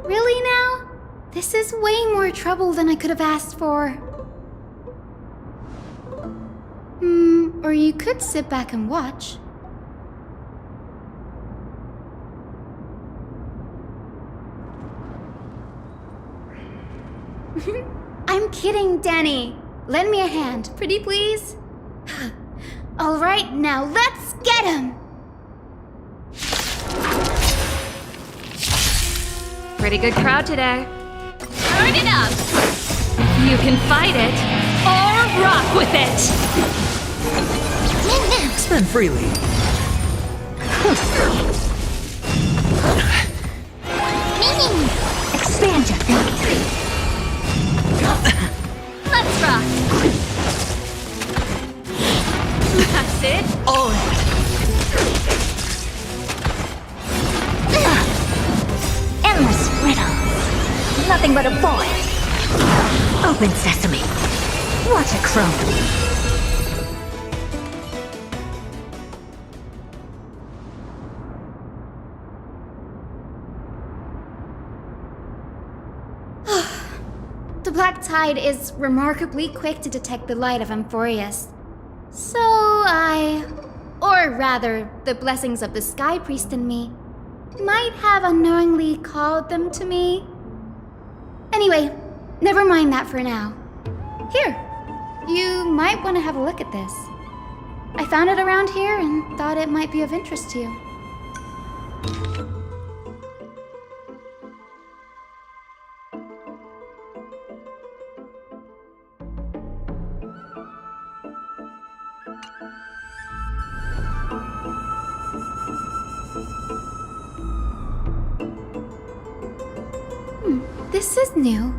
Really now? This is way more trouble than I could have asked for. Or you could sit back and watch. I'm kidding, Danny. Lend me a hand, pretty please? Alright, now let's get him! Pretty good crowd today. Turn it up! You can fight it, or rock with it! Spend freely. Expand your thinking. Let's rock! That's it! All in. Endless riddles. Nothing but a void. Open sesame. Watch it crumble. The Black Tide is remarkably quick to detect the light of Amphorius. So or rather, the blessings of the Sky Priest in me, might have unknowingly called them to me. Anyway, never mind that for now. Here, you might want to have a look at this. I found it around here and thought it might be of interest to you. This is new.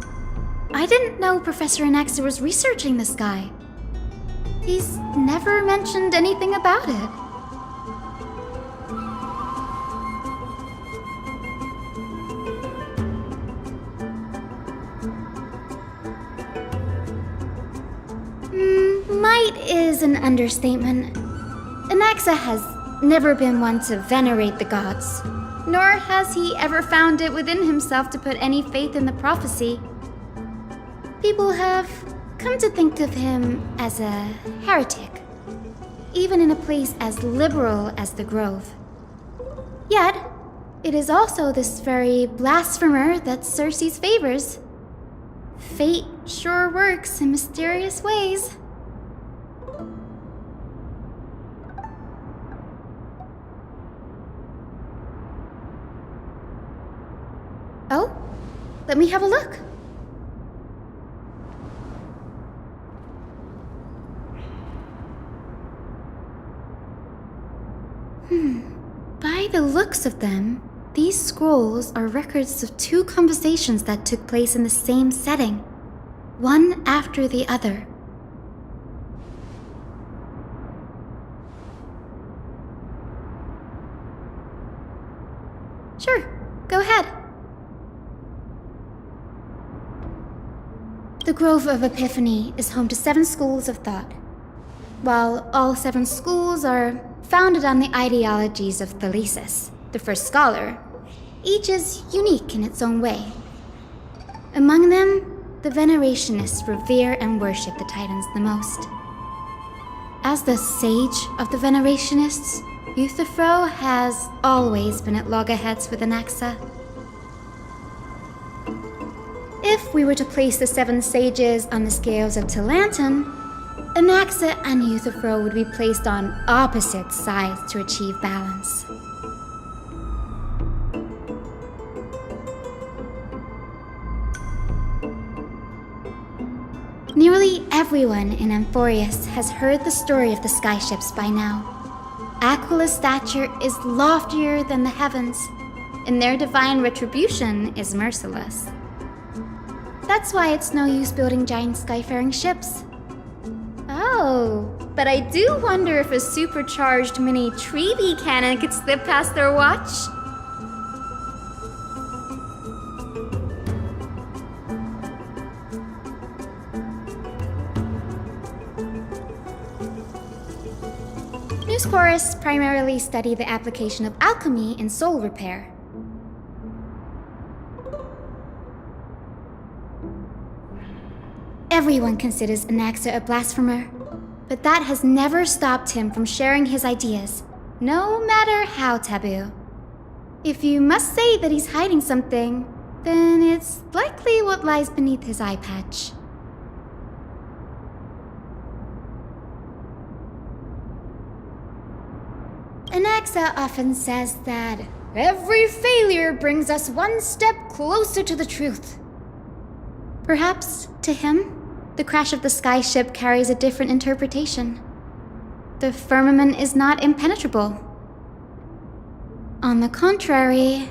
I didn't know Professor Anaxa was researching the sky. He's never mentioned anything about it. Might is an understatement. Anaxa has never been one to venerate the gods, nor has he ever found it within himself to put any faith in the prophecy. People have come to think of him as a heretic, even in a place as liberal as the Grove. Yet, it is also this very blasphemer that Circe's favors. Fate sure works in mysterious ways. Oh, let me have a look. By the looks of them, these scrolls are records of two conversations that took place in the same setting, one after the other. Sure, go ahead. The Grove of Epiphany is home to 7 schools of thought. While all 7 schools are founded on the ideologies of Thalesis, the first scholar, each is unique in its own way. Among them, the Venerationists revere and worship the Titans the most. As the sage of the Venerationists, Euthyphro has always been at loggerheads with Anaxa. If we were to place the 7 sages on the scales of Talanton, Anaxa and Euthyphro would be placed on opposite sides to achieve balance. Nearly everyone in Amphorius has heard the story of the skyships by now. Aquila's stature is loftier than the heavens, and their divine retribution is merciless. That's why it's no use building giant skyfaring ships. Oh, but I do wonder if a supercharged mini treaty cannon could slip past their watch. Newscorus primarily study the application of alchemy in soul repair. Everyone considers Anaxa a blasphemer, but that has never stopped him from sharing his ideas, no matter how taboo. If you must say that he's hiding something, then it's likely what lies beneath his eye patch. Anaxa often says that every failure brings us one step closer to the truth. Perhaps, to him, the crash of the skyship carries a different interpretation. The firmament is not impenetrable. On the contrary,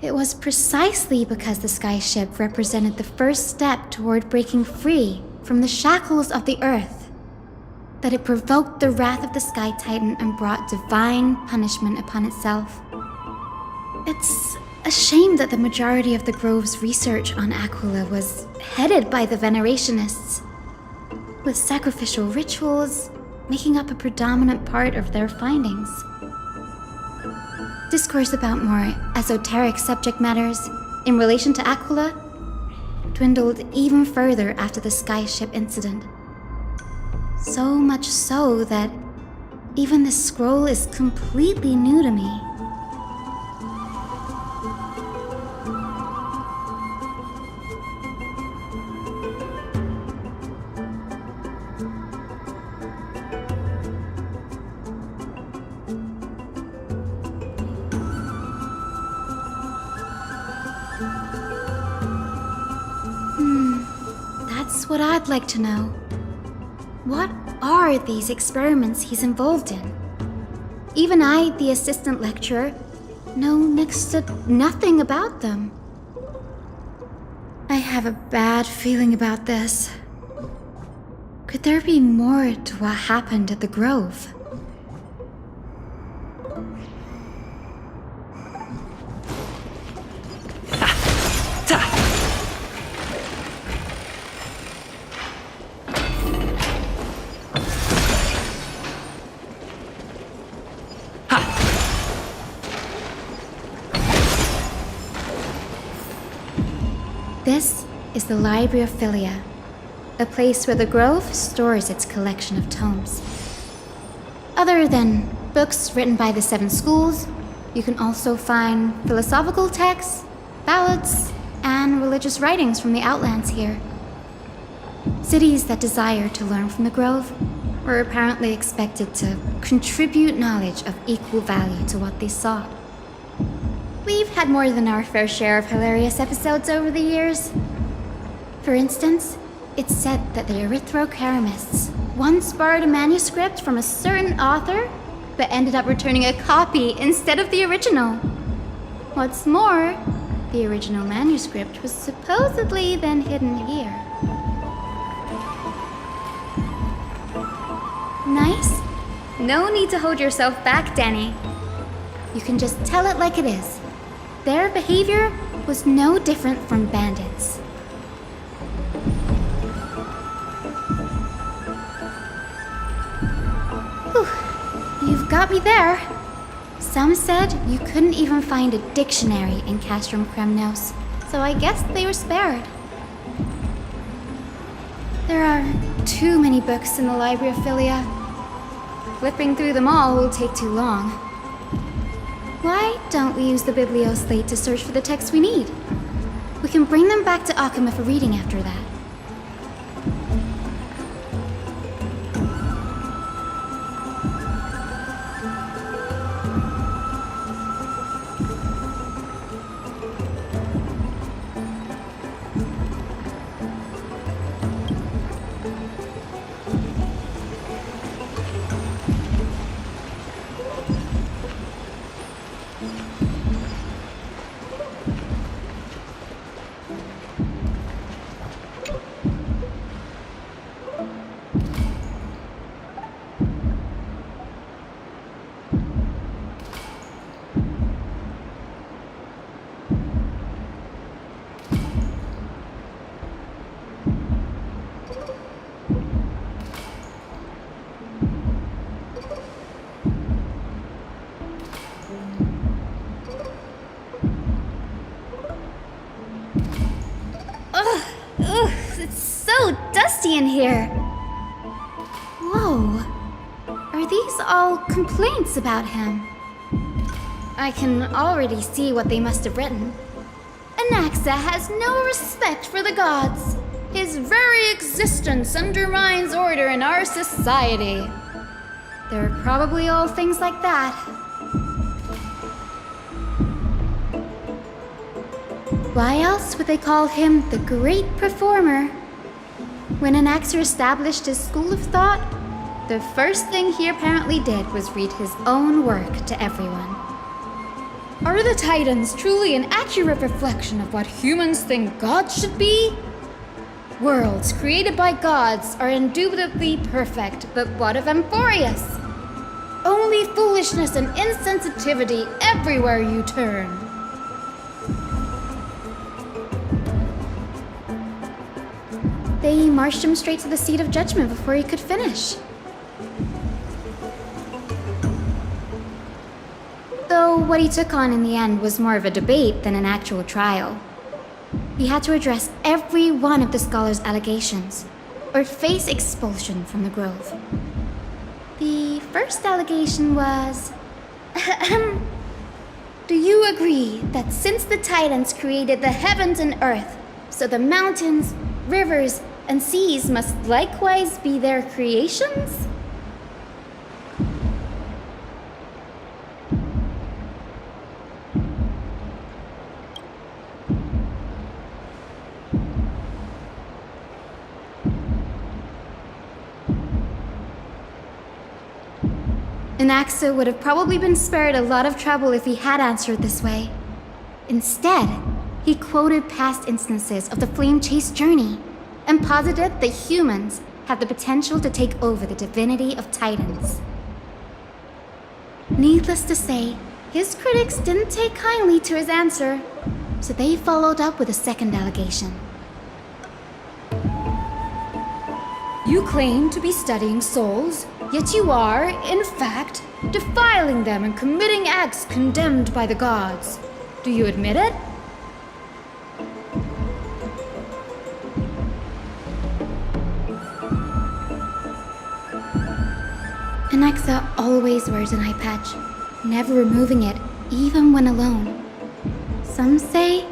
it was precisely because the skyship represented the first step toward breaking free from the shackles of the earth that it provoked the wrath of the Sky Titan and brought divine punishment upon itself. It's a shame that the majority of the Grove's research on Aquila was headed by the Venerationists, with sacrificial rituals making up a predominant part of their findings. Discourse about more esoteric subject matters in relation to Aquila dwindled even further after the skyship incident. So much so that even this scroll is completely new to me. That's what I'd like to know. What are these experiments he's involved in? Even I, the assistant lecturer, know next to nothing about them. I have a bad feeling about this. Could there be more to what happened at the Grove? This is the Library of Philia, a place where the Grove stores its collection of tomes. Other than books written by the 7 schools, you can also find philosophical texts, ballads, and religious writings from the Outlands here. Cities that desire to learn from the Grove were apparently expected to contribute knowledge of equal value to what they sought. We've had more than our fair share of hilarious episodes over the years. For instance, it's said that the Erythrocheramists once borrowed a manuscript from a certain author, but ended up returning a copy instead of the original. What's more, the original manuscript was supposedly then hidden here. Nice? No need to hold yourself back, Danny. You can just tell it like it is. Their behavior was no different from bandits. Whew, you've got me there. Some said you couldn't even find a dictionary in Castrum Kremnos, so I guess they were spared. There are too many books in the Library of Philia. Flipping through them all will take too long. Why don't we use the Biblioslate to search for the texts we need? We can bring them back to Akama for reading after that. In here. Whoa. Are these all complaints about him? I can already see what they must have written. Anaxa has no respect for the gods. His very existence undermines order in our society. They're probably all things like that. Why else would they call him the great performer? When Anaxer established his school of thought, the first thing he apparently did was read his own work to everyone. Are the Titans truly an accurate reflection of what humans think gods should be? Worlds created by gods are indubitably perfect, but what of Emphorius? Only foolishness and insensitivity everywhere you turn. They marched him straight to the seat of judgment before he could finish. Though what he took on in the end was more of a debate than an actual trial. He had to address every one of the scholar's allegations, or face expulsion from the Grove. The first allegation was... Do you agree that since the Titans created the heavens and earth, so the mountains, rivers, and seas must likewise be their creations? Anaxa would have probably been spared a lot of trouble if he had answered this way. Instead, he quoted past instances of the flame chase journey and posited that humans have the potential to take over the divinity of Titans. Needless to say, his critics didn't take kindly to his answer, so they followed up with a second allegation. You claim to be studying souls, yet you are, in fact, defiling them and committing acts condemned by the gods. Do you admit it? Anaxa always wears an eye patch, never removing it, even when alone. Some say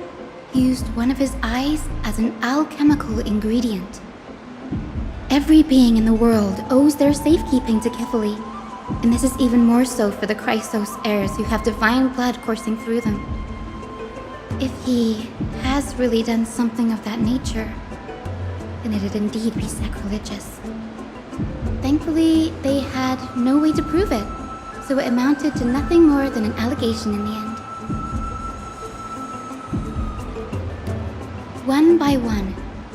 he used one of his eyes as an alchemical ingredient. Every being in the world owes their safekeeping to Kefali, and this is even more so for the Chrysos heirs who have divine blood coursing through them. If he has really done something of that nature, then it'd indeed be sacrilegious. Thankfully, they had no way to prove it, so it amounted to nothing more than an allegation in the end. One by one,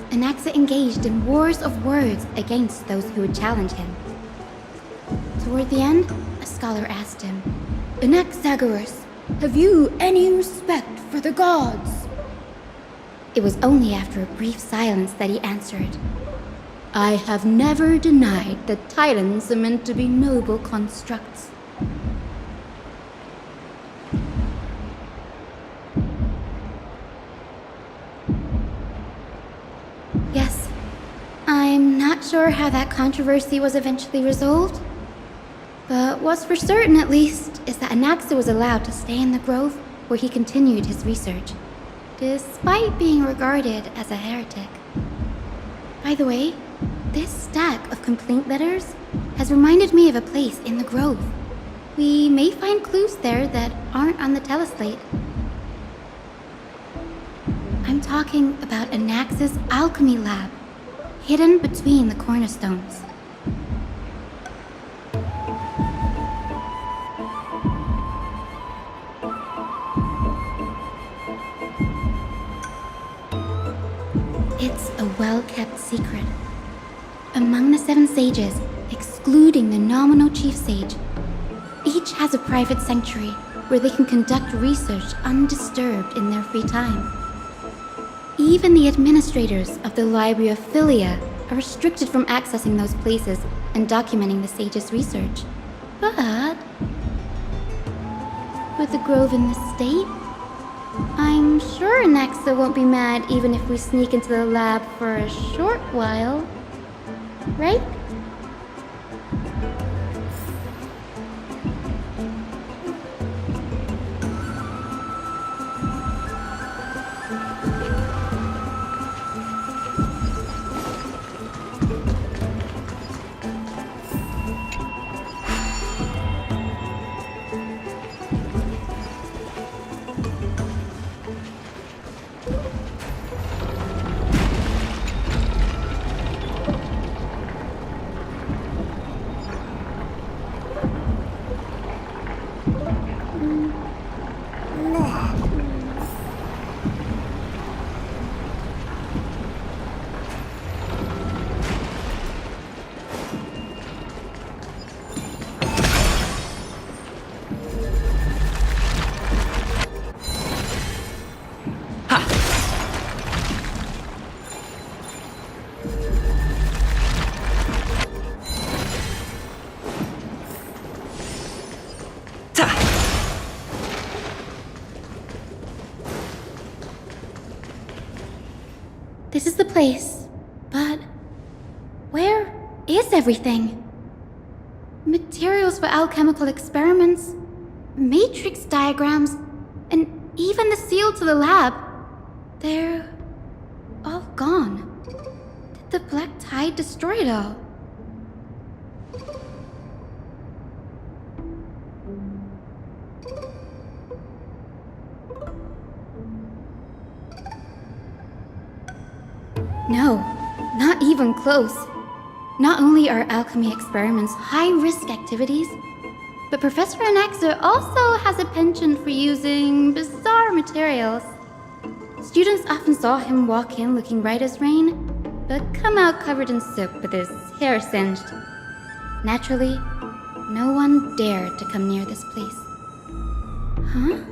Anaxa engaged in wars of words against those who would challenge him. Toward the end, a scholar asked him, "Anaxagoras, have you any respect for the gods?" It was only after a brief silence that he answered, "I have never denied that Titans are meant to be noble constructs." Yes, I'm not sure how that controversy was eventually resolved, but what's for certain at least is that Anaxa was allowed to stay in the grove where he continued his research, despite being regarded as a heretic. By the way, this stack of complaint letters has reminded me of a place in the grove. We may find clues there that aren't on the teleslate. I'm talking about Anaxa's alchemy lab, hidden between the cornerstones. It's a well-kept secret. Among the 7 sages, excluding the nominal chief sage, each has a private sanctuary where they can conduct research undisturbed in their free time. Even the administrators of the Library of Philia are restricted from accessing those places and documenting the sage's research. But with the grove in this state, I'm sure Anaxa won't be mad even if we sneak into the lab for a short while. Right? This is the place, but where is everything? Materials for alchemical experiments, matrix diagrams, and even the seal to the lab. They're all gone. Did the black tide destroy it all? No, not even close. Not only are alchemy experiments high-risk activities, but Professor Anaxa also has a penchant for using bizarre materials. Students often saw him walk in looking right as rain, but come out covered in soap with his hair singed. Naturally, no one dared to come near this place. Huh?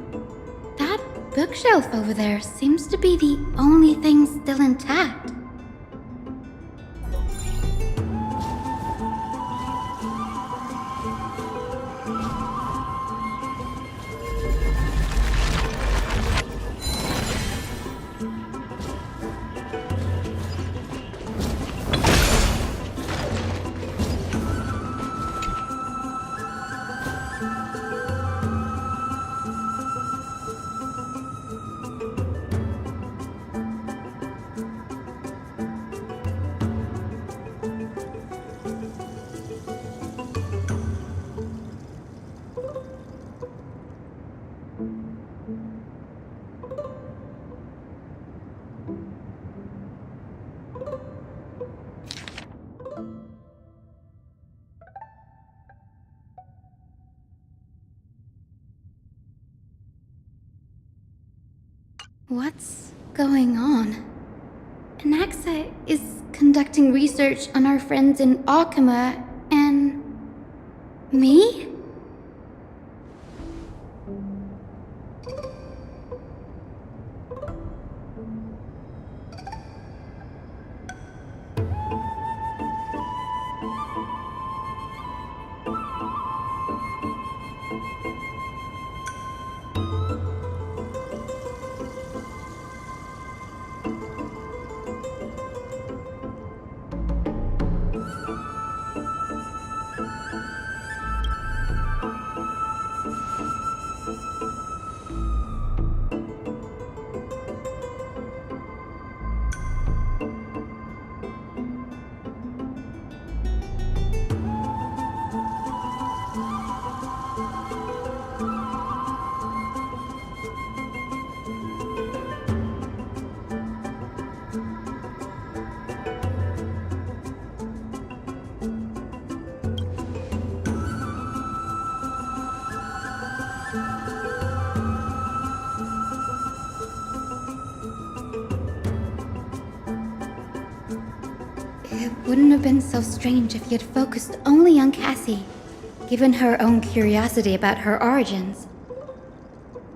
That bookshelf over there seems to be the only thing still intact. What's going on? Anaxa is conducting research on our friends in Alchema and... me? It wouldn't have been so strange if he had focused only on Cassie, given her own curiosity about her origins.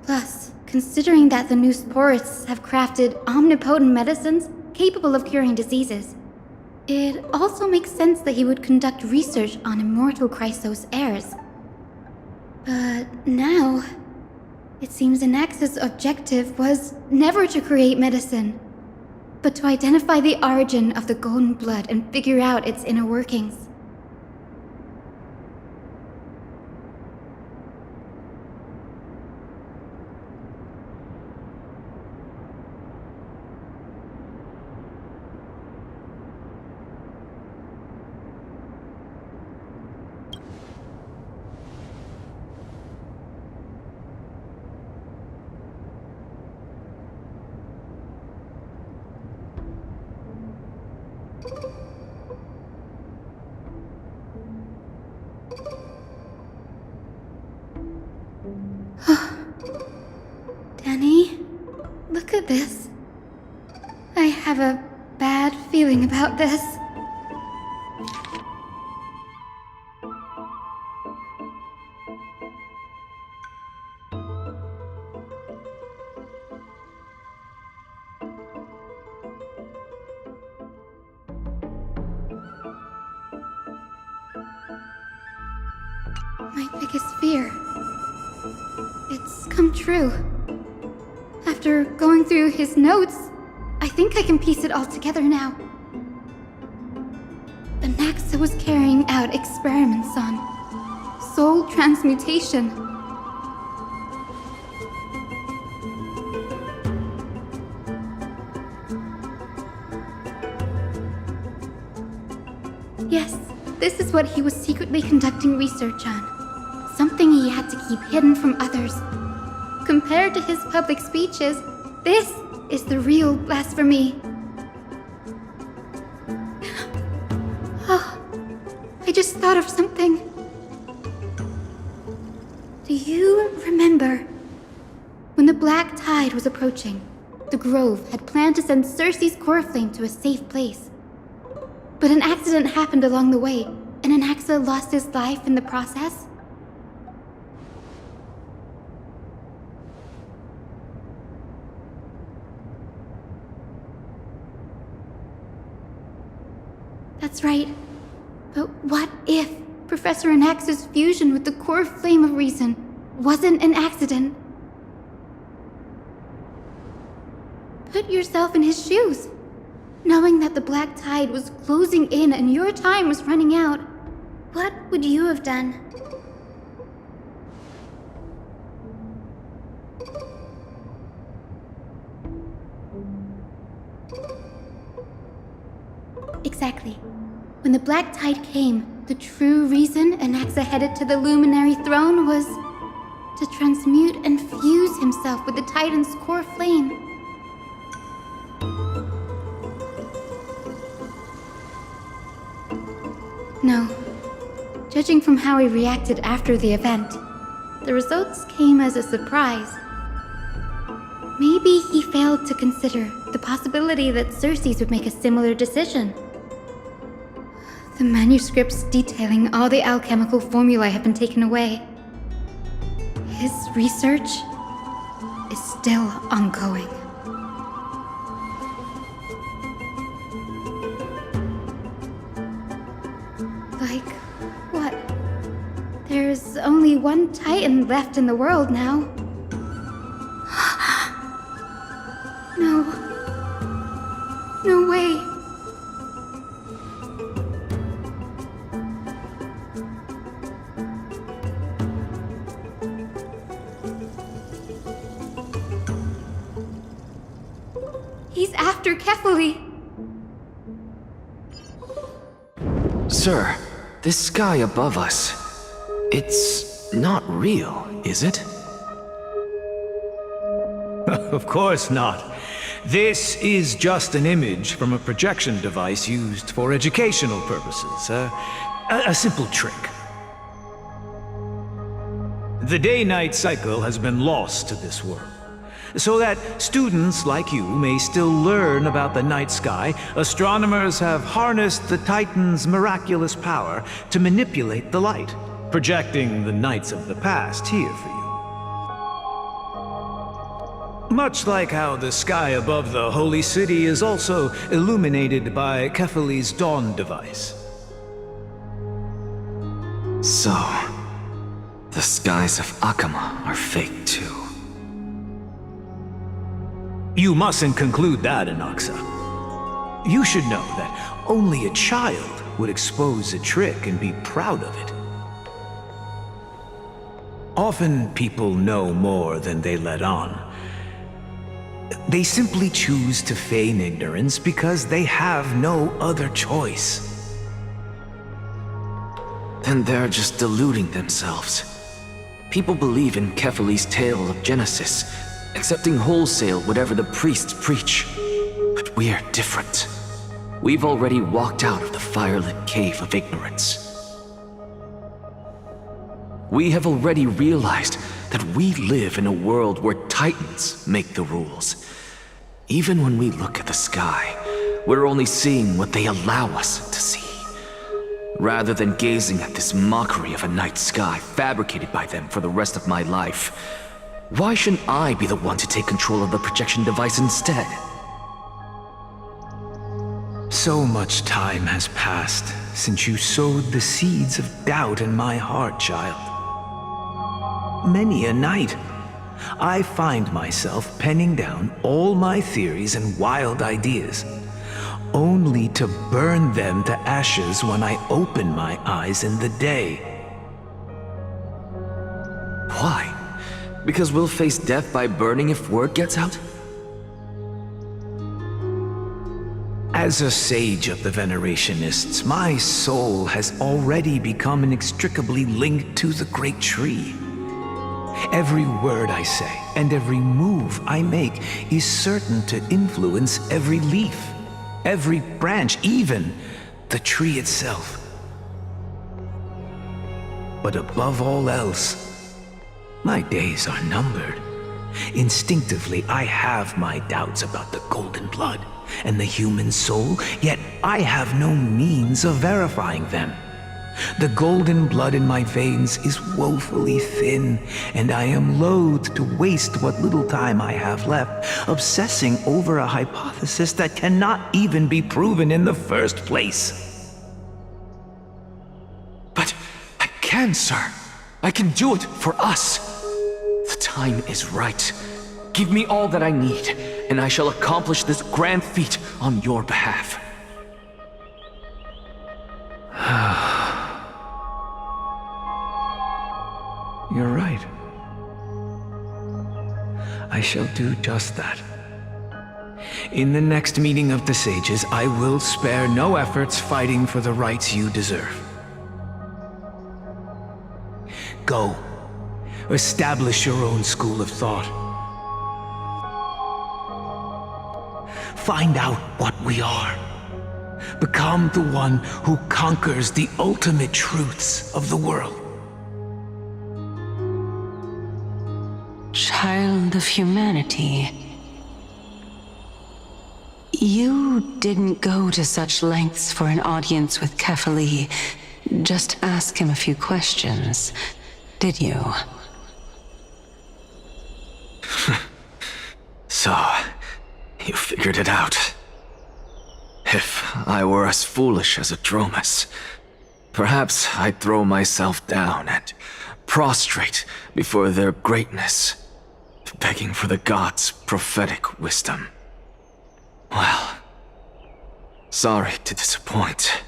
Plus, considering that the new sporists have crafted omnipotent medicines capable of curing diseases, it also makes sense that he would conduct research on immortal Chrysos heirs. But now, it seems Anax's objective was never to create medicine, but to identify the origin of the golden blood and figure out its inner workings. Danny, look at this. I have a bad feeling about this. My biggest fear. It's come true. After going through his notes, I think I can piece it all together now. Anaxa was carrying out experiments on soul transmutation. Yes, this is what he was secretly conducting research on. Something he had to keep hidden from others. Compared to his public speeches, this is the real blasphemy. Oh, I just thought of something. Do you remember when the black tide was approaching? The Grove had planned to send Cersei's core flame to a safe place. But an accident happened along the way, and Anaxa lost his life in the process? That's right. But what if Professor Anaxa's fusion with the core flame of reason wasn't an accident? Put yourself in his shoes. Knowing that the black tide was closing in and your time was running out, what would you have done? Exactly. When the black tide came, the true reason Anaxa headed to the luminary throne was to transmute and fuse himself with the Titan's core flame. No. Judging from how he reacted after the event, the results came as a surprise. Maybe he failed to consider the possibility that Circes would make a similar decision. The manuscripts detailing all the alchemical formulae have been taken away. His research is still ongoing. Like, what? There's only one Titan left in the world now. No. No way. He's after Kefali. Sir, this sky above us, it's not real, is it? Of course not. This is just an image from a projection device used for educational purposes. A simple trick. The day-night cycle has been lost to this world, so that students like you may still learn about the night sky. Astronomers have harnessed the Titan's miraculous power to manipulate the light, projecting the nights of the past here for you. Much like how the sky above the holy city is also illuminated by Kefali's dawn device. So, the skies of Akama are fake too. You mustn't conclude that, Anaxa. You should know that only a child would expose a trick and be proud of it. Often people know more than they let on. They simply choose to feign ignorance because they have no other choice. Then they're just deluding themselves. People believe in Kefali's tale of Genesis, accepting wholesale whatever the priests preach. But we're different. We've already walked out of the firelit cave of ignorance. We have already realized that we live in a world where Titans make the rules. Even when we look at the sky, we're only seeing what they allow us to see. Rather than gazing at this mockery of a night sky fabricated by them for the rest of my life, why shouldn't I be the one to take control of the projection device instead? So much time has passed since you sowed the seeds of doubt in my heart, child. Many a night, I find myself penning down all my theories and wild ideas, only to burn them to ashes when I open my eyes in the day. Why? Because we'll face death by burning if word gets out? As a sage of the Venerationists, my soul has already become inextricably linked to the great tree. Every word I say and every move I make is certain to influence every leaf, every branch, even the tree itself. But above all else, my days are numbered. Instinctively, I have my doubts about the golden blood, and the human soul, yet I have no means of verifying them. The golden blood in my veins is woefully thin, and I am loath to waste what little time I have left obsessing over a hypothesis that cannot even be proven in the first place. But I can, sir. I can do it for us. The time is right. Give me all that I need, and I shall accomplish this grand feat on your behalf. You're right. I shall do just that. In the next meeting of the sages, I will spare no efforts fighting for the rights you deserve. Go. Establish your own school of thought. Find out what we are. Become the one who conquers the ultimate truths of the world. Child of humanity. You didn't go to such lengths for an audience with Kefali. Just ask him a few questions, did you? So, you figured it out. If I were as foolish as a Dromus, perhaps I'd throw myself down and prostrate before their greatness, begging for the gods' prophetic wisdom. Well, sorry to disappoint,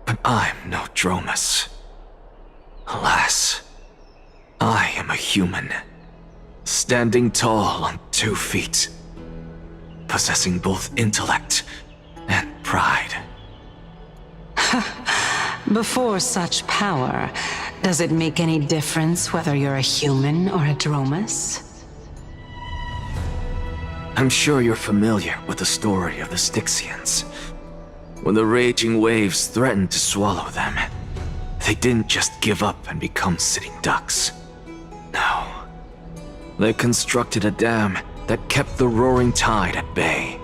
but I'm no Dromus. Alas, I am a human, standing tall on 2 feet, possessing both intellect and pride. Before such power, does it make any difference whether you're a human or a Dromus? I'm sure you're familiar with the story of the Styxians. When the raging waves threatened to swallow them, they didn't just give up and become sitting ducks. No. They constructed a dam that kept the roaring tide at bay,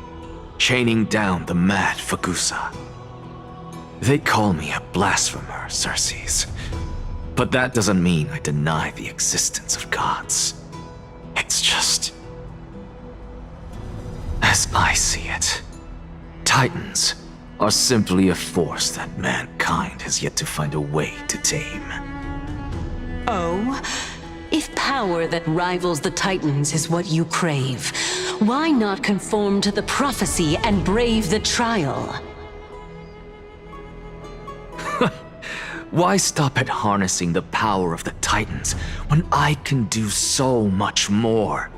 chaining down the mad Fagusa. They call me a blasphemer, Circes. But that doesn't mean I deny the existence of gods. It's just... as I see it, Titans are simply a force that mankind has yet to find a way to tame. Oh? If power that rivals the Titans is what you crave, why not conform to the prophecy and brave the trial? Why stop at harnessing the power of the Titans when I can do so much more?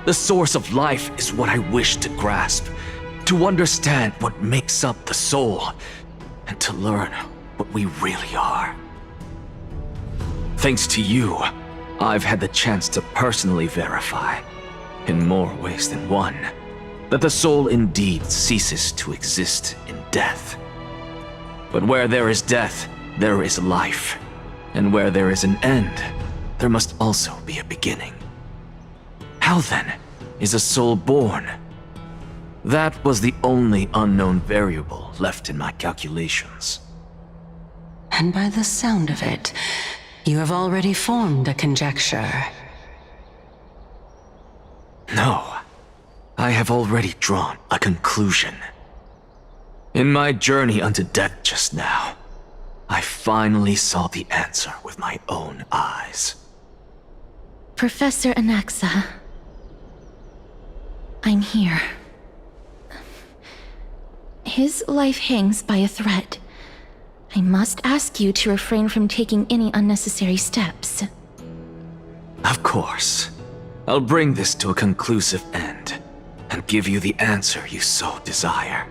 The source of life is what I wish to grasp, to understand what makes up the soul, and to learn what we really are. Thanks to you, I've had the chance to personally verify, in more ways than one, that the soul indeed ceases to exist in death. But where there is death, there is life. And where there is an end, there must also be a beginning. How then is a soul born? That was the only unknown variable left in my calculations. And by the sound of it, you have already formed a conjecture. No, I have already drawn a conclusion. In my journey unto death just now, I finally saw the answer with my own eyes. Professor Anaxa, I'm here. His life hangs by a thread. I must ask you to refrain from taking any unnecessary steps. Of course. I'll bring this to a conclusive end, and give you the answer you so desire.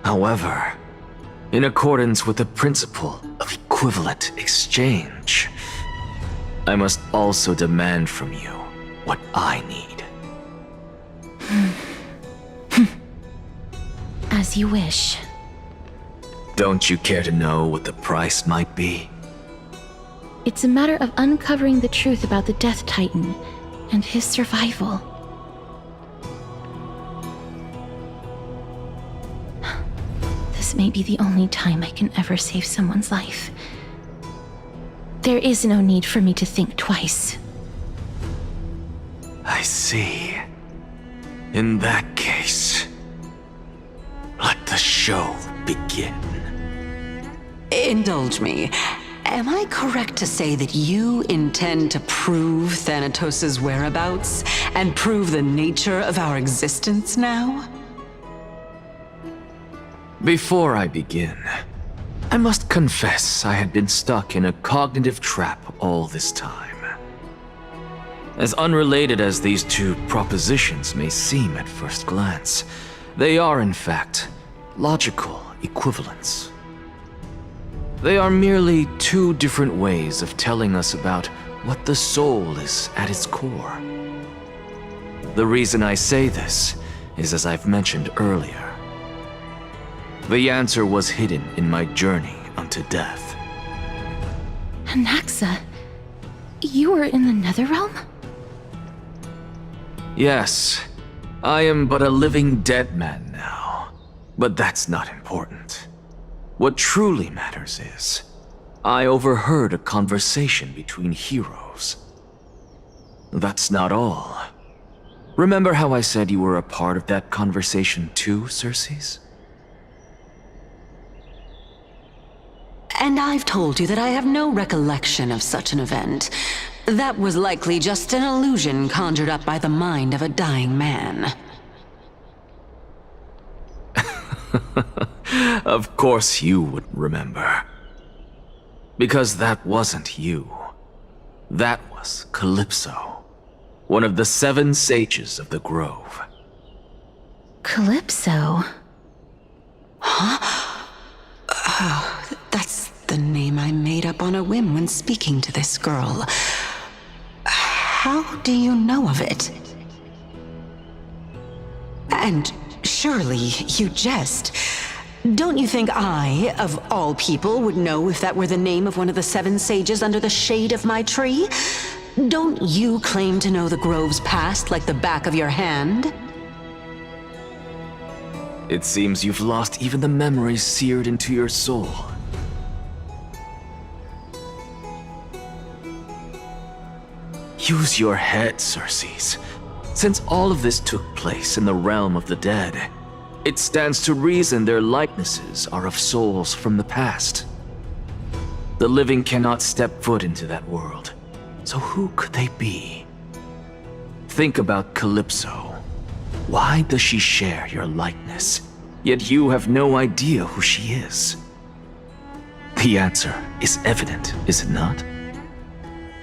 However, in accordance with the principle of equivalent exchange, I must also demand from you what I need. As you wish. Don't you care to know what the price might be? It's a matter of uncovering the truth about the Death Titan and his survival. This may be the only time I can ever save someone's life. There is no need for me to think twice. I see. In that case, let the show begin. Indulge me. Am I correct to say that you intend to prove Thanatos' whereabouts and prove the nature of our existence now? Before I begin, I must confess I had been stuck in a cognitive trap all this time. As unrelated as these two propositions may seem at first glance, they are in fact logical equivalents. They are merely two different ways of telling us about what the soul is at its core. The reason I say this is as I've mentioned earlier. The answer was hidden in my journey unto death. Anaxa, you were in the Netherrealm? Yes, I am but a living dead man now, but that's not important. What truly matters is, I overheard a conversation between heroes. That's not all. Remember how I said you were a part of that conversation too, Circes? And I've told you that I have no recollection of such an event. That was likely just an illusion conjured up by the mind of a dying man. Of course you would remember. Because that wasn't you. That was Calypso, one of the 7 sages of the Grove. Calypso? That's the name I made up on a whim when speaking to this girl. How do you know of it? And surely you jest. Don't you think I, of all people, would know if that were the name of one of the 7 sages under the shade of my tree? Don't you claim to know the Grove's past like the back of your hand? It seems you've lost even the memories seared into your soul. Use your head, Circes. Since all of this took place in the realm of the dead, it stands to reason their likenesses are of souls from the past. The living cannot step foot into that world, so who could they be? Think about Calypso. Why does she share your likeness, yet you have no idea who she is? The answer is evident, is it not?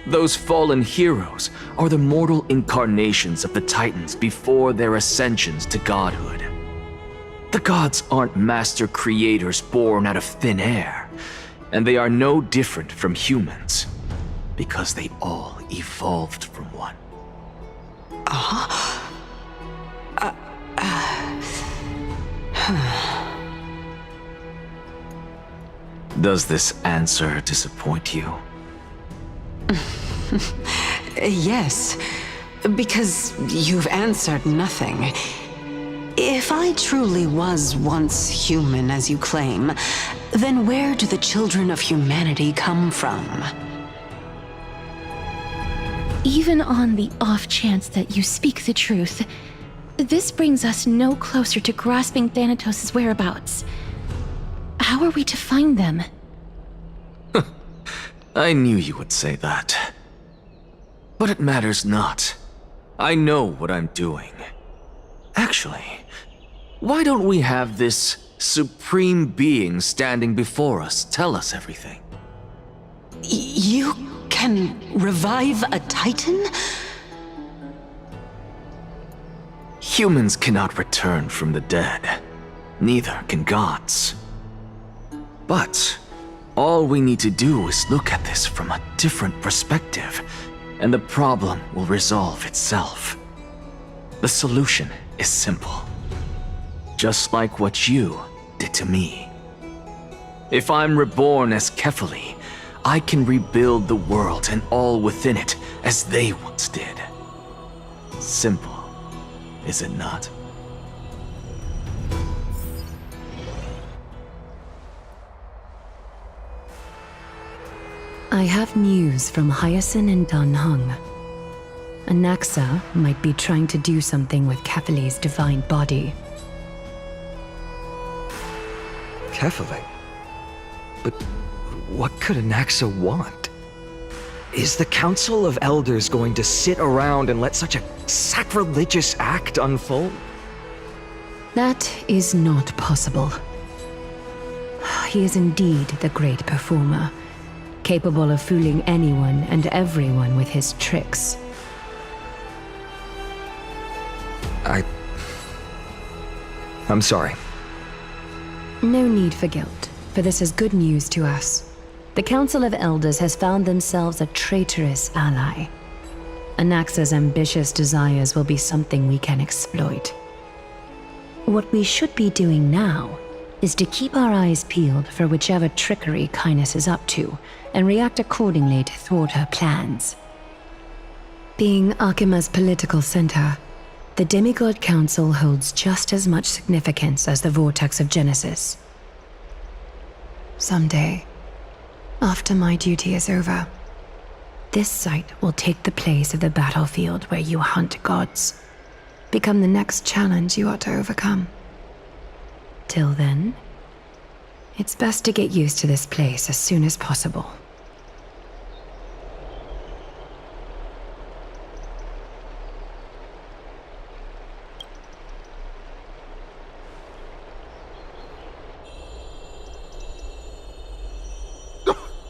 Those fallen heroes are the mortal incarnations of the Titans before their ascensions to godhood. The gods aren't master creators born out of thin air, and they are no different from humans, because they all evolved from one. Does this answer disappoint you? Yes, because you've answered nothing. If I truly was once human, as you claim, then where do the children of humanity come from? Even on the off chance that you speak the truth, this brings us no closer to grasping Thanatos' whereabouts. How are we to find them? I knew you would say that. But it matters not. I know what I'm doing. Actually, why don't we have this supreme being standing before us tell us everything? You can revive a Titan? Humans cannot return from the dead. Neither can gods. But all we need to do is look at this from a different perspective, and the problem will resolve itself. The solution is simple. Just like what you did to me. If I'm reborn as Kefali, I can rebuild the world and all within it as they once did. Simple, is it not? I have news from Hyacinth and Danheng. Anaxa might be trying to do something with Kefali's divine body. Kefali? But what could Anaxa want? Is the Council of Elders going to sit around and let such a sacrilegious act unfold? That is not possible. He is indeed the great performer, capable of fooling anyone and everyone with his tricks. I'm sorry. No need for guilt, for this is good news to us. The Council of Elders has found themselves a traitorous ally. Anaxa's ambitious desires will be something we can exploit. What we should be doing now is to keep our eyes peeled for whichever trickery Kindness is up to, and react accordingly to thwart her plans. Being Akima's political center, the Demigod Council holds just as much significance as the Vortex of Genesis. Someday, after my duty is over, this site will take the place of the battlefield where you hunt gods, become the next challenge you ought to overcome. Till then, it's best to get used to this place as soon as possible.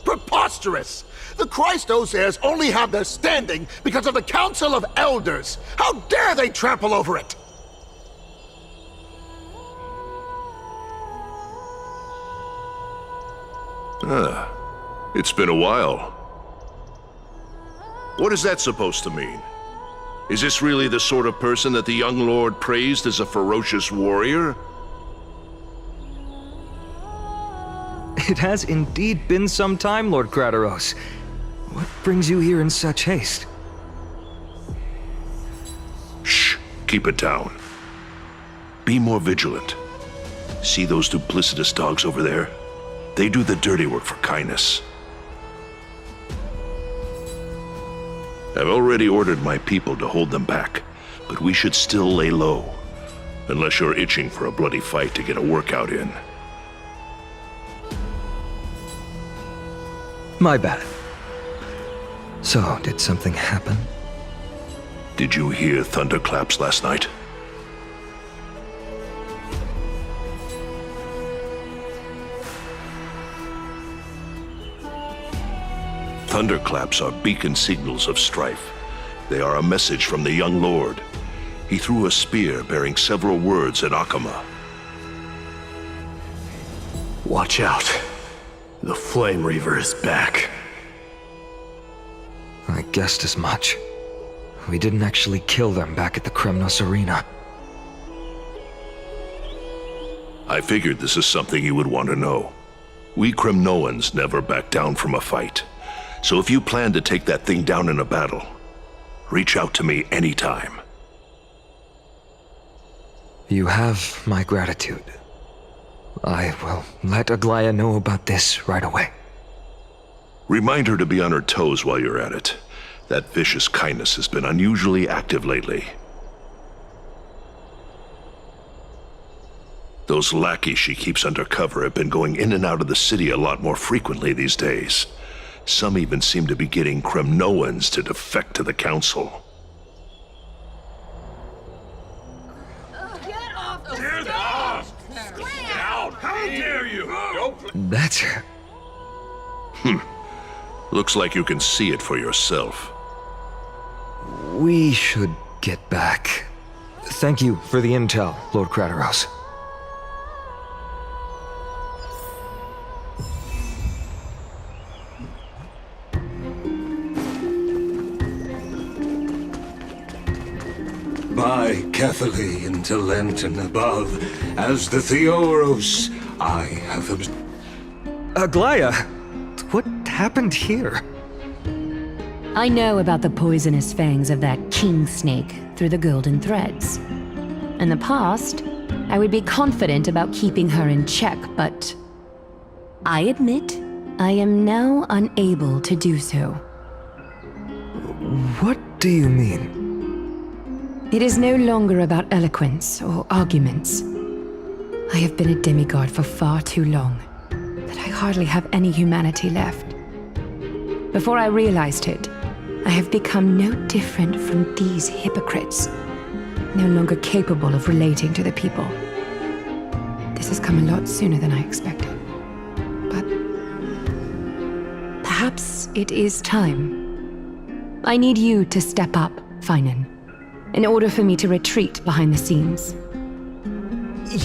Preposterous! The Christos heirs only have their standing because of the Council of Elders! How dare they trample over it! It's been a while. What is that supposed to mean? Is this really the sort of person that the young lord praised as a ferocious warrior? It has indeed been some time, Lord Krateros. What brings you here in such haste? Shh, keep it down. Be more vigilant. See those duplicitous dogs over there? They do the dirty work for Kindness. I've already ordered my people to hold them back, but we should still lay low. Unless you're itching for a bloody fight to get a workout in. My bad. So, did something happen? Did you hear thunderclaps last night? Thunderclaps are beacon signals of strife. They are a message from the young lord. He threw a spear bearing several words at Akama. Watch out. The Flame Reaver is back. I guessed as much. We didn't actually kill them back at the Kremnos Arena. I figured this is something you would want to know. We Kremnoans never back down from a fight. So if you plan to take that thing down in a battle, reach out to me anytime. You have my gratitude. I will let Aglaya know about this right away. Remind her to be on her toes while you're at it. That vicious Kindness has been unusually active lately. Those lackeys she keeps undercover have been going in and out of the city a lot more frequently these days. Some even seem to be getting Kremnoans to defect to the Council. That's her. Looks like you can see it for yourself. We should get back. Thank you for the intel, Lord Krateros. By Kefali into Lenten above, as the Theoros, I have Aglaya, what happened here? I know about the poisonous fangs of that king snake through the golden threads. In the past, I would be confident about keeping her in check, but I admit I am now unable to do so. What do you mean? It is no longer about eloquence or arguments. I have been a demigod for far too long, that I hardly have any humanity left. Before I realized it, I have become no different from these hypocrites, no longer capable of relating to the people. This has come a lot sooner than I expected. But perhaps it is time. I need you to step up, Finan, in order for me to retreat behind the scenes.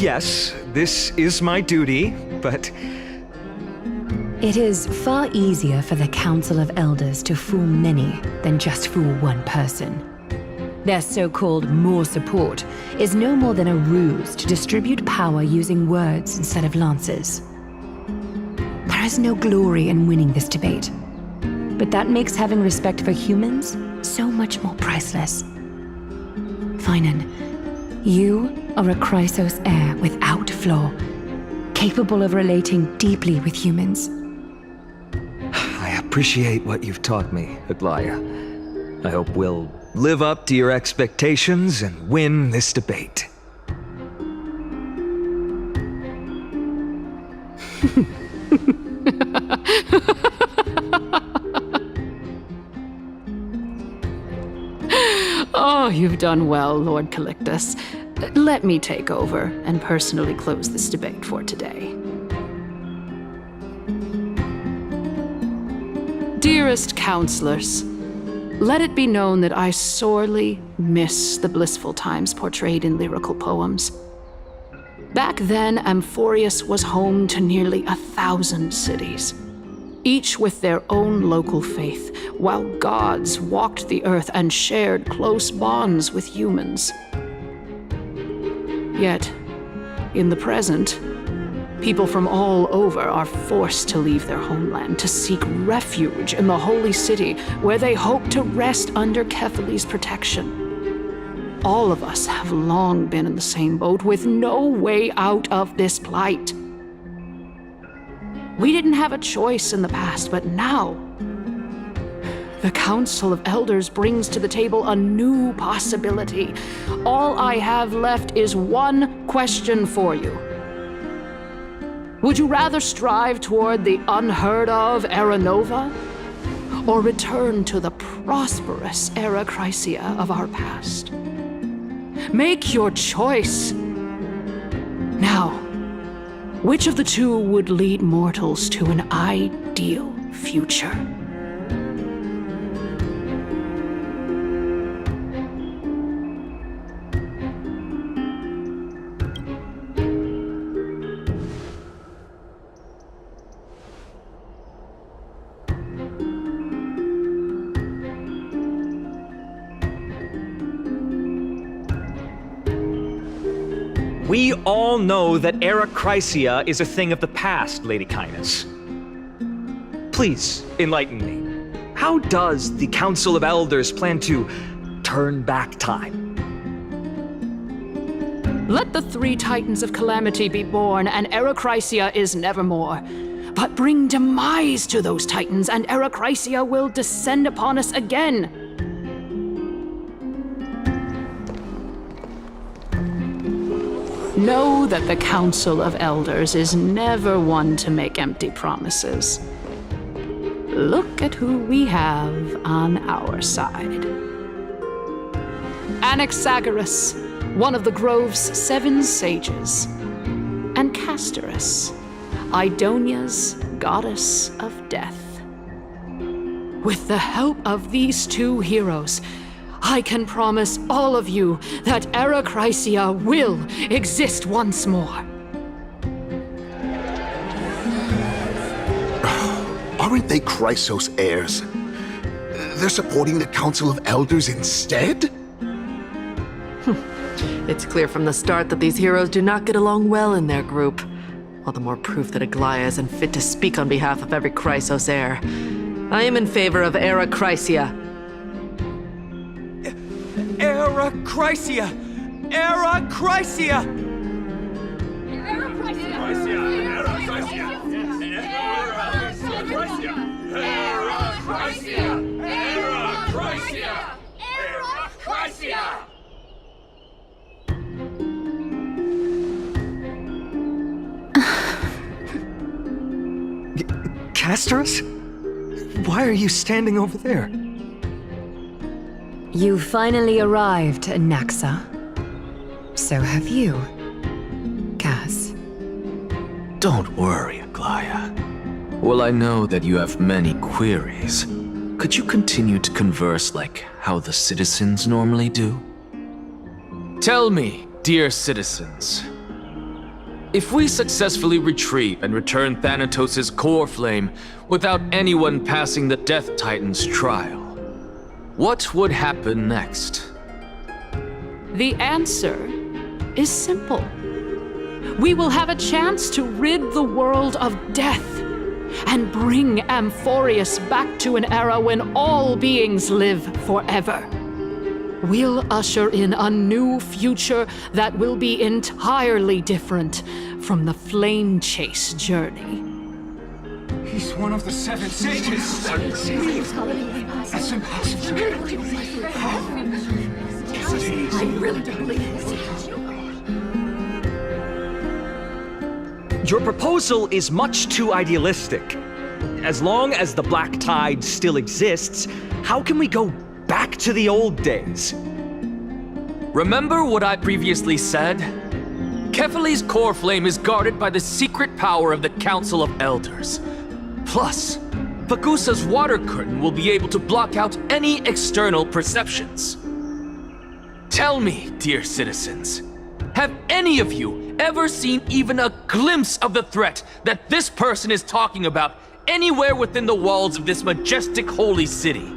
Yes, this is my duty, but... It is far easier for the Council of Elders to fool many than just fool one person. Their so-called more support is no more than a ruse to distribute power using words instead of lances. There is no glory in winning this debate, but that makes having respect for humans so much more priceless. Finan, you are a Chrysos heir without flaw, capable of relating deeply with humans. I appreciate what you've taught me, Aglaya. I hope we'll live up to your expectations and win this debate. Oh, you've done well, Lord Calictus. Let me take over and personally close this debate for today. Dearest counselors, let it be known that I sorely miss the blissful times portrayed in lyrical poems. Back then, Amphorius was home to nearly 1,000 cities, each with their own local faith, while gods walked the earth and shared close bonds with humans. Yet, in the present, people from all over are forced to leave their homeland to seek refuge in the holy city, where they hope to rest under Kefali's protection. All of us have long been in the same boat, with no way out of this plight. We didn't have a choice in the past, but now, the Council of Elders brings to the table a new possibility. All I have left is one question for you. Would you rather strive toward the unheard of Era Nova, or return to the prosperous Era Chrysia of our past? Make your choice. Now, which of the two would lead mortals to an ideal future? We all know that Era Chrysia is a thing of the past, Lady Kindness. Please, enlighten me. How does the Council of Elders plan to turn back time? Let the 3 Titans of Calamity be born, and Era Chrysia is nevermore. But bring demise to those Titans, and Era Chrysia will descend upon us again. Know that the Council of Elders is never one to make empty promises. Look at who we have on our side. Anaxagoras, one of the Grove's 7 sages, and Castorus, Idonia's goddess of death. With the help of these 2 heroes, I can promise all of you that Era Chrysia will exist once more. Aren't they Chrysos heirs? They're supporting the Council of Elders instead? It's clear from the start that these heroes do not get along well in their group. All the more proof that Aglaya isn't fit to speak on behalf of every Chrysos heir. I am in favor of Era Chrysia. Era Chrysia! Era Chrysia! Era Chrysia! Castorus? Why are you standing over there? You finally arrived, Naxa. So have you, Cass. Don't worry, Aglaya. Well, I know that you have many queries. Could you continue to converse like how the citizens normally do? Tell me, dear citizens, if we successfully retrieve and return Thanatos' core flame without anyone passing the Death Titan's trial, what would happen next? The answer is simple. We will have a chance to rid the world of death and bring Amphorius back to an era when all beings live forever. We'll usher in a new future that will be entirely different from the flame chase journey. He's one of the 7 sages. That's impossible. I really don't believe this. Your proposal is much too idealistic. As long as the Black Tide still exists, how can we go back to the old days? Remember what I previously said? Kefali's core flame is guarded by the secret power of the Council of Elders. Plus, Pagusa's water curtain will be able to block out any external perceptions. Tell me, dear citizens, have any of you ever seen even a glimpse of the threat that this person is talking about anywhere within the walls of this majestic holy city?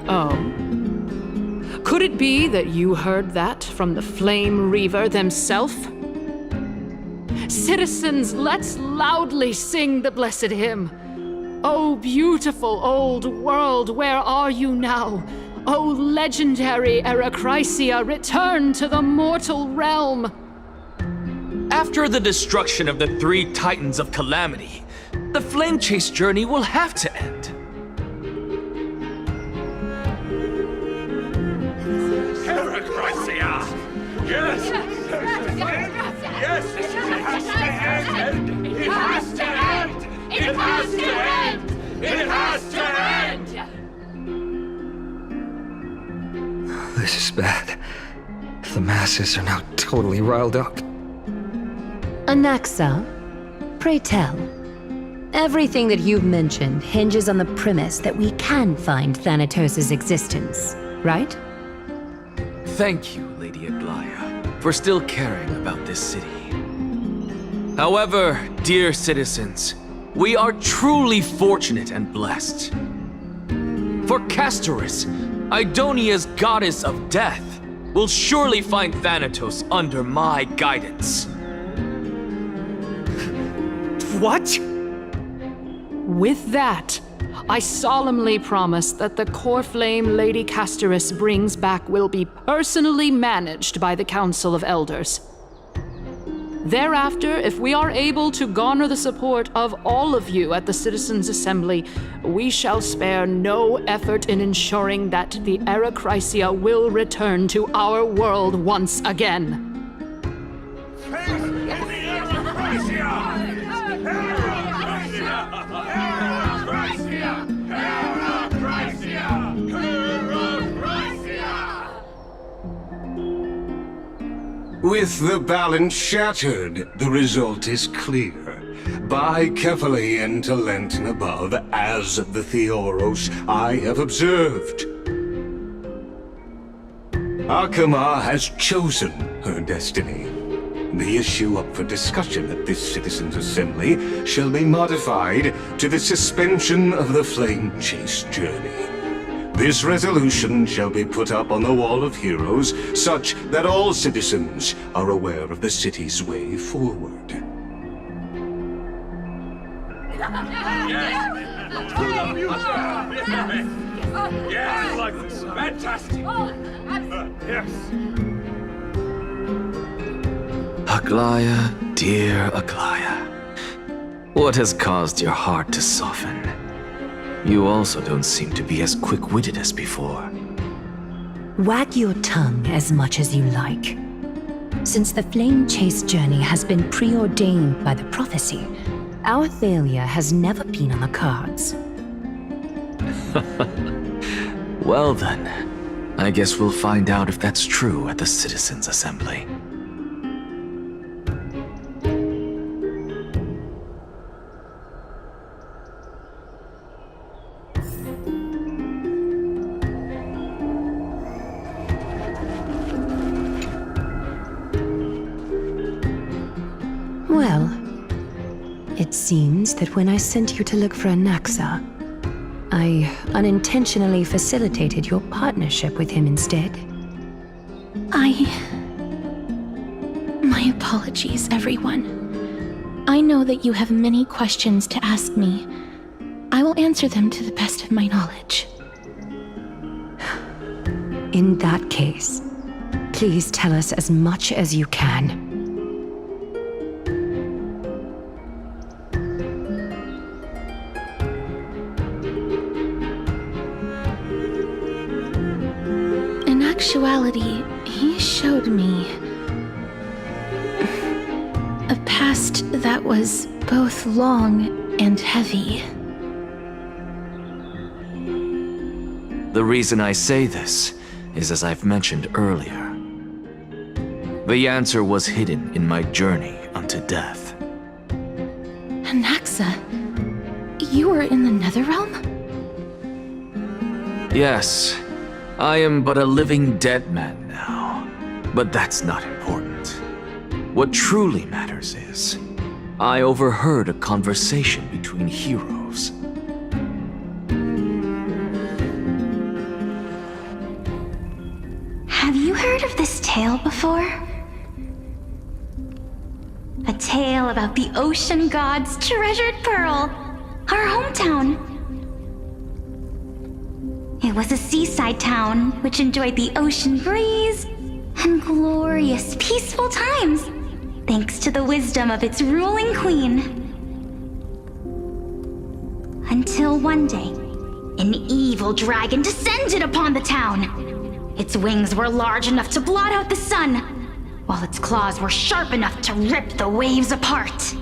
Oh. Could it be that you heard that from the Flame Reaver themselves? Citizens, let's loudly sing the blessed hymn. Oh, beautiful old world, where are you now? Oh, legendary Eracrysia, return to the mortal realm. After the destruction of the 3 Titans of Calamity, the Flame Chase journey will have to end. Eracrysia! Yes! Yes! It has to end! It has to end! It has to end! It has to end! This is bad. The masses are now totally riled up. Anaxa, pray tell. Everything that you've mentioned hinges on the premise that we can find Thanatos' existence, right? Thank you, Lady Aglaya, for still caring about this city. However, dear citizens, we are truly fortunate and blessed. For Castorus, Idonia's goddess of death, will surely find Thanatos under my guidance. What? With that, I solemnly promise that the core flame Lady Castorus brings back will be personally managed by the Council of Elders. Thereafter, if we are able to garner the support of all of you at the Citizens' Assembly, we shall spare no effort in ensuring that the Eracrysia will return to our world once again. With the balance shattered, the result is clear. By Kefali and Talentin above, as the Theoros I have observed. Akama has chosen her destiny. The issue up for discussion at this Citizens' Assembly shall be modified to the suspension of the Flame Chase journey. This resolution shall be put up on the Wall of Heroes, such that all citizens are aware of the city's way forward. Yes! like this. Fantastic. Yes. Aglaya, dear Aglaya. What has caused your heart to soften? You also don't seem to be as quick-witted as before. Wag your tongue as much as you like. Since the flame chase journey has been preordained by the prophecy, our failure has never been on the cards. Well then, I guess we'll find out if that's true at the Citizens' Assembly. Well, it seems that when I sent you to look for Anaxa, I unintentionally facilitated your partnership with him instead. My apologies, everyone. I know that you have many questions to ask me. I will answer them to the best of my knowledge. In that case, please tell us as much as you can. In actuality, he showed me a past that was both long and heavy. The reason I say this is as I've mentioned earlier. The answer was hidden in my journey unto death. Anaxa, you were in the Netherrealm? Yes, I am but a living dead man now, but that's not important. What truly matters is, I overheard a conversation between heroes. Have you heard of this tale before? A tale about the ocean god's treasured pearl, our hometown. It was a seaside town which enjoyed the ocean breeze and glorious, peaceful times, thanks to the wisdom of its ruling queen. Until one day, an evil dragon descended upon the town. Its wings were large enough to blot out the sun, while its claws were sharp enough to rip the waves apart.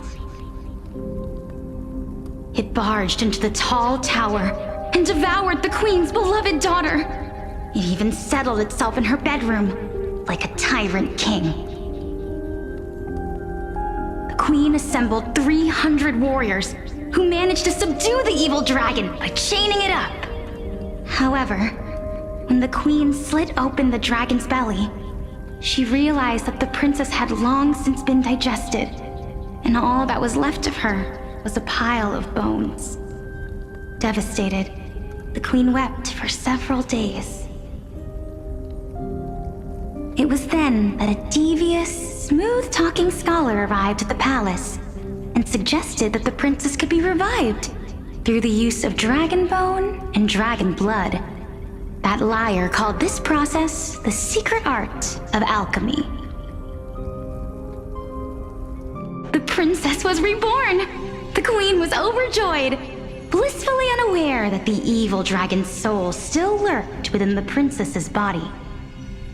It barged into the tall tower and devoured the queen's beloved daughter. It even settled itself in her bedroom, like a tyrant king. The queen assembled 300 warriors who managed to subdue the evil dragon by chaining it up. However, when the queen slit open the dragon's belly, she realized that the princess had long since been digested, and all that was left of her was a pile of bones. Devastated, the queen wept for several days. It was then that a devious, smooth-talking scholar arrived at the palace and suggested that the princess could be revived through the use of dragon bone and dragon blood. That liar called this process the secret art of alchemy. The princess was reborn! The queen was overjoyed, blissfully unaware that the evil dragon's soul still lurked within the princess's body.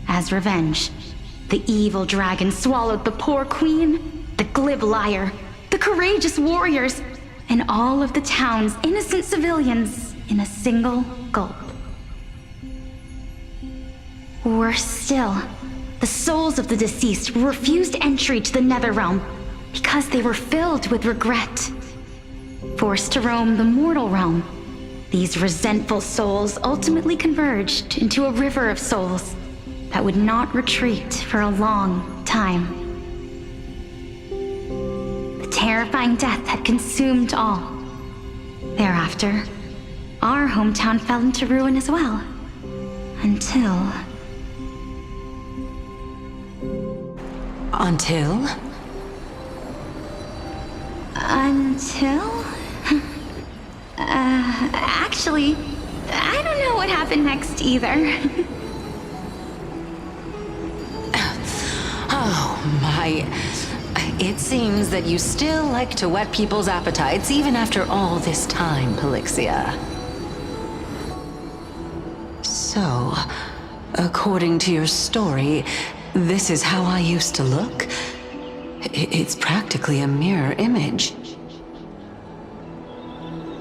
As revenge, the evil dragon swallowed the poor queen, the glib liar, the courageous warriors, and all of the town's innocent civilians in a single gulp. Worse still, the souls of the deceased refused entry to the Netherrealm because they were filled with regret. Forced to roam the mortal realm, these resentful souls ultimately converged into a river of souls that would not retreat for a long time. The terrifying death had consumed all. Thereafter, our hometown fell into ruin as well. Until... Actually, I don't know what happened next either. Oh my. It seems that you still like to whet people's appetites even after all this time, Pelixia. So, according to your story, this is how I used to look? It's practically a mirror image.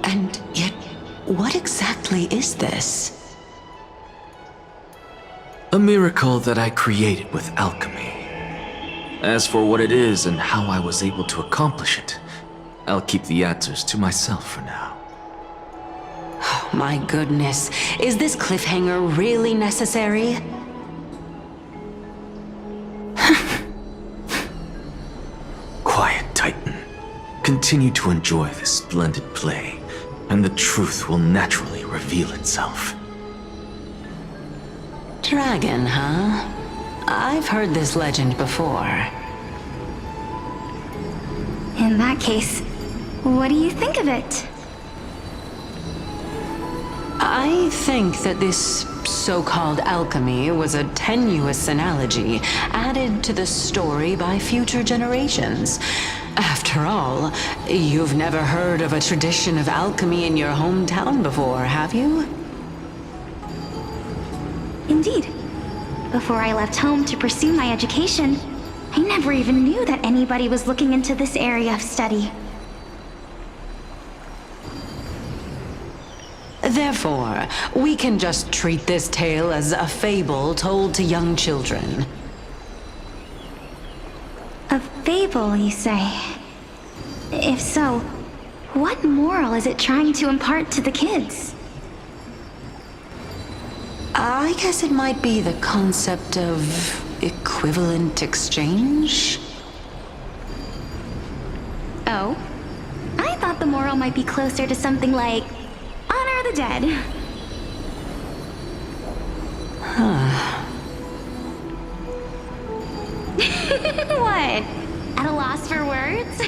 And yet, what exactly is this? A miracle that I created with alchemy. As for what it is and how I was able to accomplish it, I'll keep the answers to myself for now. Oh, my goodness, is this cliffhanger really necessary? Quiet, Titan. Continue to enjoy this splendid play, and the truth will naturally reveal itself. Dragon, huh? I've heard this legend before. In that case, what do you think of it? I think that this so-called alchemy was a tenuous analogy added to the story by future generations. After all, you've never heard of a tradition of alchemy in your hometown before, have you? Indeed. Before I left home to pursue my education, I never even knew that anybody was looking into this area of study. Therefore, we can just treat this tale as a fable told to young children. A fable, you say? If so, what moral is it trying to impart to the kids? I guess it might be the concept of equivalent exchange? Oh? I thought the moral might be closer to something like honor the dead. Huh. What? At a loss for words?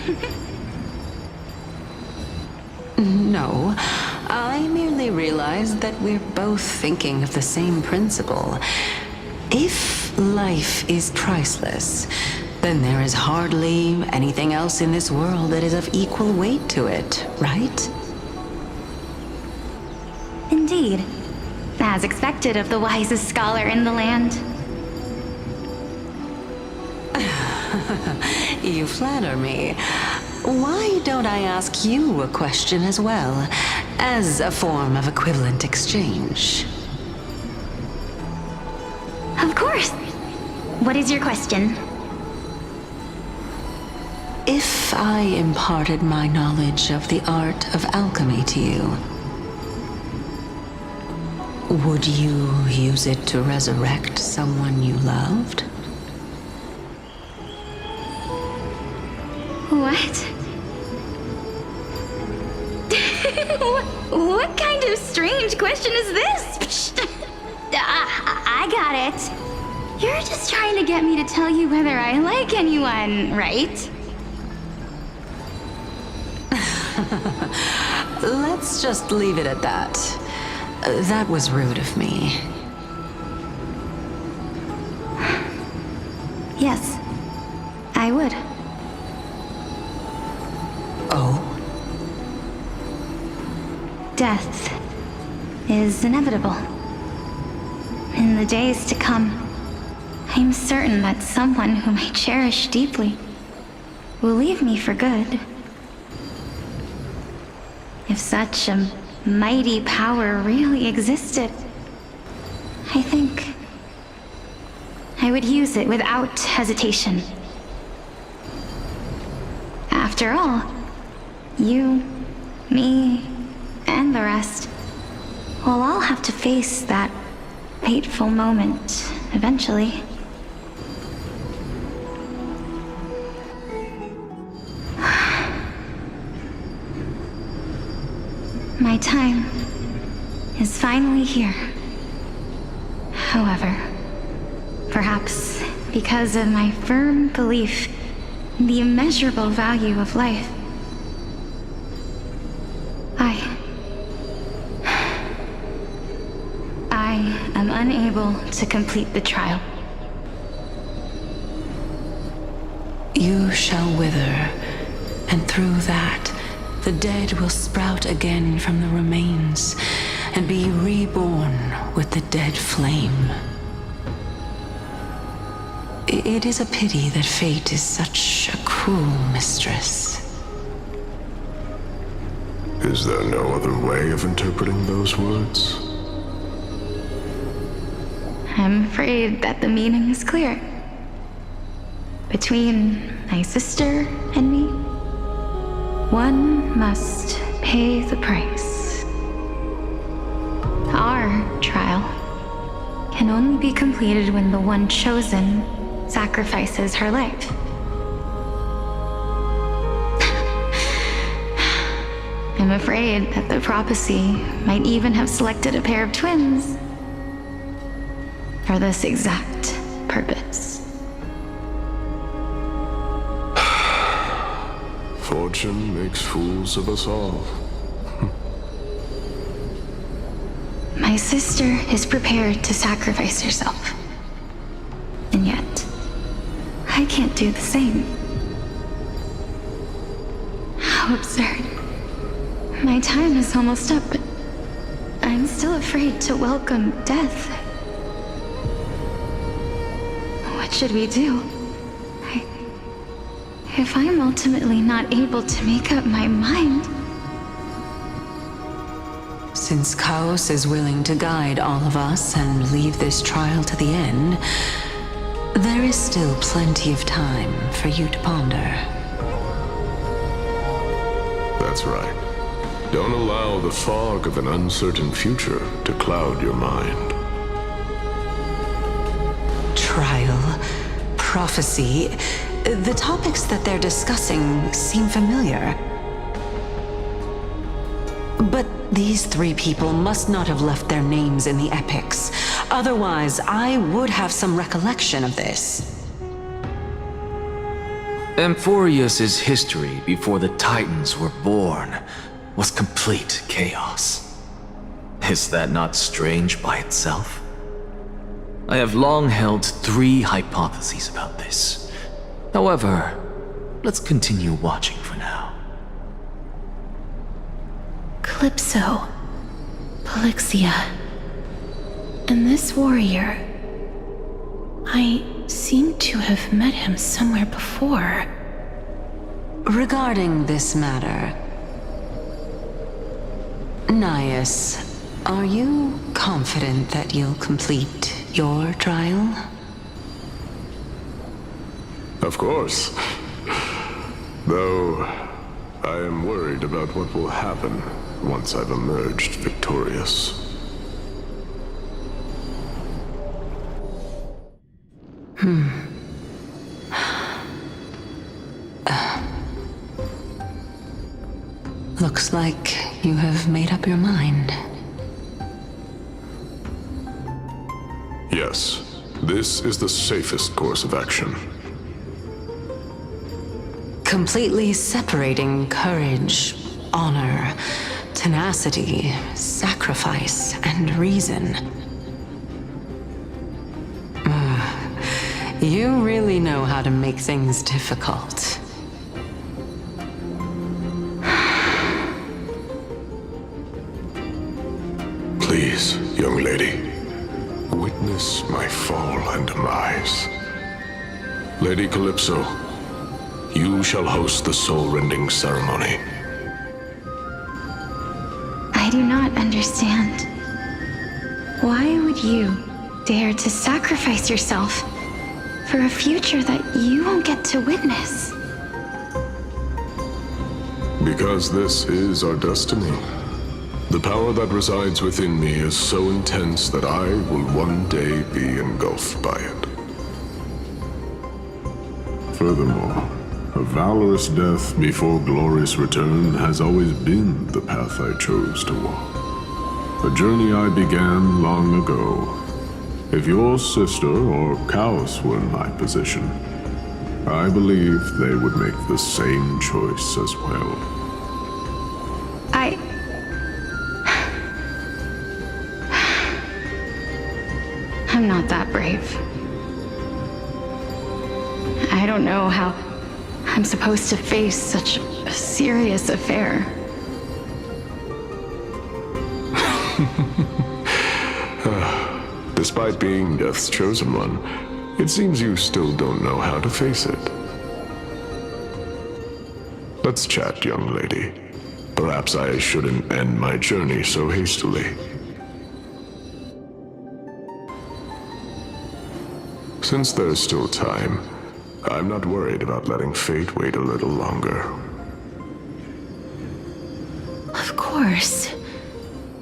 No, I merely realized that we're both thinking of the same principle. If life is priceless, then there is hardly anything else in this world that is of equal weight to it, right? Indeed. As expected of the wisest scholar in the land. You flatter me. Why don't I ask you a question as well, as a form of equivalent exchange? Of course. What is your question? If I imparted my knowledge of the art of alchemy to you, would you use it to resurrect someone you loved? What? What kind of strange question is this? I got it. You're just trying to get me to tell you whether I like anyone, right? Let's just leave it at that. That was rude of me. Yes, I would. Oh? Death is inevitable. In the days to come, I'm certain that someone whom I cherish deeply will leave me for good. If such a mighty power really existed, I think I would use it without hesitation. After all, you, me, and the rest will all have to face that fateful moment eventually. My time is finally here. However, perhaps because of my firm belief in the immeasurable value of life, am unable to complete the trial. You shall wither, and through that, the dead will sprout again from the remains, and be reborn with the dead flame. It is a pity that fate is such a cruel mistress. Is there no other way of interpreting those words? I'm afraid that the meaning is clear. Between my sister and me, one must pay the price. Our trial can only be completed when the one chosen sacrifices her life. I'm afraid that the prophecy might even have selected a pair of twins for this exact purpose. Fortune makes fools of us all. My sister is prepared to sacrifice herself. And yet, I can't do the same. How absurd. My time is almost up, but I'm still afraid to welcome death. What should we do? If I'm ultimately not able to make up my mind... Since Chaos is willing to guide all of us and leave this trial to the end, there is still plenty of time for you to ponder. That's right. Don't allow the fog of an uncertain future to cloud your mind. Trial, prophecy, the topics that they're discussing seem familiar. But these three people must not have left their names in the epics. Otherwise, I would have some recollection of this. Amphorius's history before the Titans were born was complete chaos. Is that not strange by itself? I have long held three hypotheses about this. However, let's continue watching for now. Calypso, Polixia, and this warrior. I seem to have met him somewhere before. Regarding this matter, Nias, are you confident that you'll complete your trial? Of course. Though, I am worried about what will happen once I've emerged victorious. Looks like you have made up your mind. Yes, this is the safest course of action. Completely separating courage, honor, tenacity, sacrifice, and reason. You really know how to make things difficult. Please, young lady, witness my fall and demise. Lady Calypso, you shall host the soul-rending ceremony. I do not understand. Why would you dare to sacrifice yourself for a future that you won't get to witness? Because this is our destiny. The power that resides within me is so intense that I will one day be engulfed by it. Furthermore, a valorous death before glorious return has always been the path I chose to walk. A journey I began long ago. If your sister or Chaos were in my position, I believe they would make the same choice as well. I'm not that brave. I don't know how I'm supposed to face such a serious affair. Despite being Death's chosen one, it seems you still don't know how to face it. Let's chat, young lady. Perhaps I shouldn't end my journey so hastily. Since there's still time, I'm not worried about letting fate wait a little longer. Of course.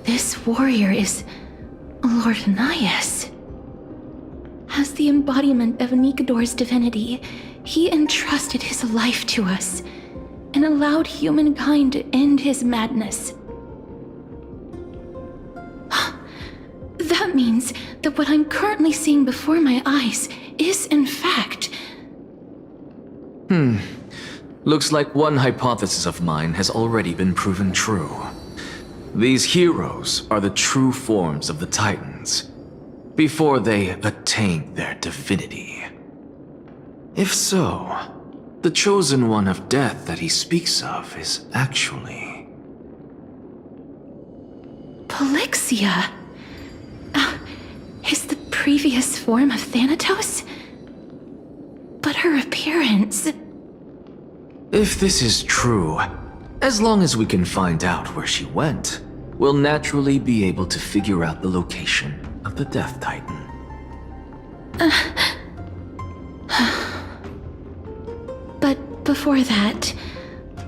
This warrior is Lord Anias. As the embodiment of Nikador's divinity, he entrusted his life to us and allowed humankind to end his madness. That means that what I'm currently seeing before my eyes is, in fact... Looks like one hypothesis of mine has already been proven true. These heroes are the true forms of the Titans, before they attained their divinity. If so, the chosen one of death that he speaks of is actually... Polixia? Is the previous form of Thanatos? But her appearance... If this is true, as long as we can find out where she went, we'll naturally be able to figure out the location of the Death Titan. But before that,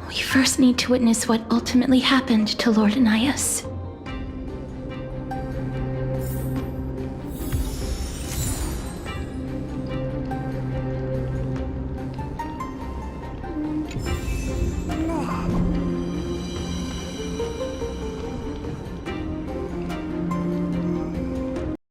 we first need to witness what ultimately happened to Lord Anias.